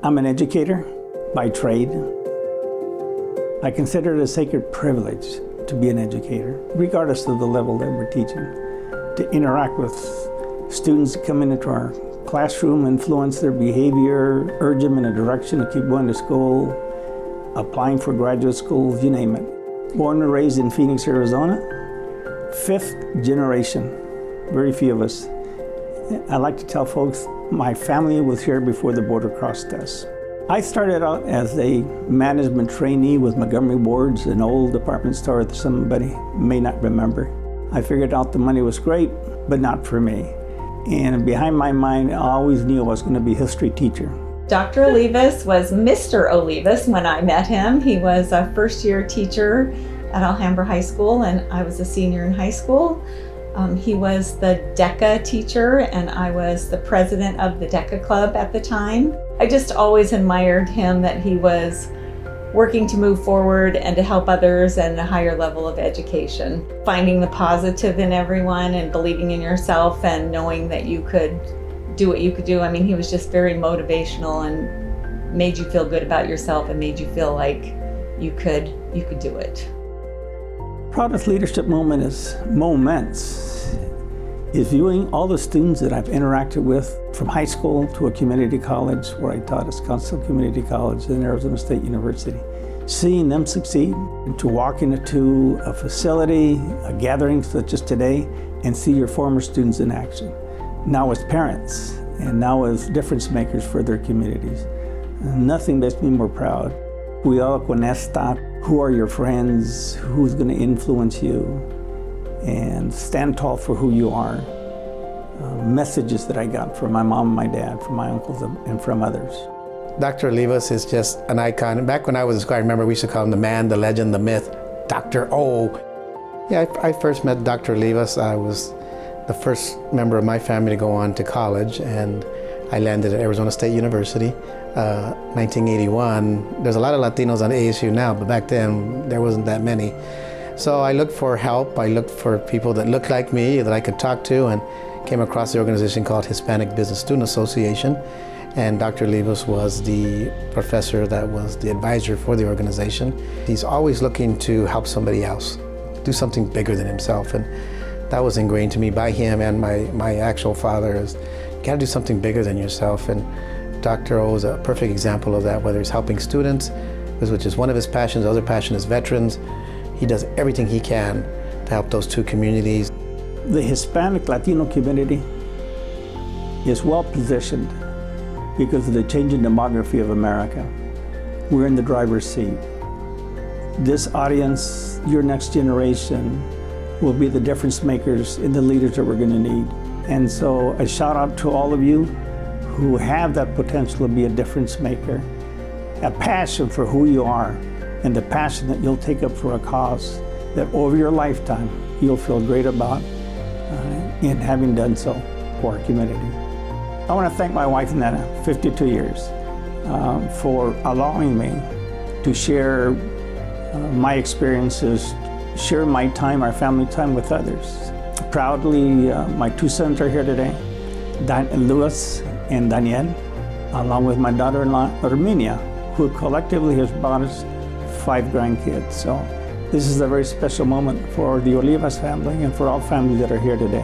I'm an educator by trade. I consider it a sacred privilege to be an educator, regardless of the level that we're teaching, to interact with students that come into our classroom, influence their behavior, urge them in a direction to keep going to school, applying for graduate schools, you name it. Born and raised in Phoenix, Arizona, 5th generation, very few of us. I like to tell folks, my family was here before the border crossed us. I started out as a management trainee with Montgomery Ward's, an old department store that somebody may not remember. I figured out the money was great, but not for me. And behind my mind, I always knew I was going to be a history teacher. Dr. Olivas was Mr. Olivas when I met him. He was a first-year teacher at Alhambra High School, and I was a senior in high school. He was the DECA teacher, and I was the president of the DECA club at the time. I just always admired him, that he was working to move forward and to help others and a higher level of education. Finding the positive in everyone and believing in yourself and knowing that you could do what you could do. I mean, he was just very motivational and made you feel good about yourself and made you feel like you could do it. Proudest leadership moments is viewing all the students that I've interacted with from high school to a community college where I taught at Scottsdale Community College and Arizona State University. Seeing them succeed, and to walk into a facility, a gathering such as today, and see your former students in action. Now as parents, and now as difference makers for their communities. Nothing makes me more proud. Cuidado con esta. Who are your friends? Who's going to influence you? And stand tall for who you are. Messages that I got from my mom and my dad, from my uncles, and from others. Dr. Olivas is just an icon. Back when I was in school, I remember we used to call him the man, the legend, the myth, Dr. O. Yeah, I first met Dr. Olivas. I was the first member of my family to go on to college, and I landed at Arizona State University, 1981. There's a lot of Latinos on ASU now, but back then there wasn't that many. So I looked for help. I looked for people that looked like me, that I could talk to, and came across the organization called Hispanic Business Student Association. And Dr. Olivas was the professor that was the advisor for the organization. He's always looking to help somebody else, do something bigger than himself. And that was ingrained to me by him and my actual father, is you gotta do something bigger than yourself. And Dr. O is a perfect example of that, whether it's helping students, which is one of his passions. The other passion is veterans. He does everything he can to help those two communities. The Hispanic Latino community is well positioned because of the changing demography of America. We're in the driver's seat. This audience, your next generation, will be the difference makers and the leaders that we're going to need. And so a shout out to all of you who have that potential to be a difference maker, a passion for who you are, and the passion that you'll take up for a cause that over your lifetime you'll feel great about in having done so for our community. I want to thank my wife, Nana, 52 years, for allowing me to share my experiences, share my time, our family time with others. Proudly, my two sons are here today, Louis and Daniel, along with my daughter-in-law, Armenia, who collectively has brought us 5 grandkids. So this is a very special moment for the Olivas family and for all families that are here today.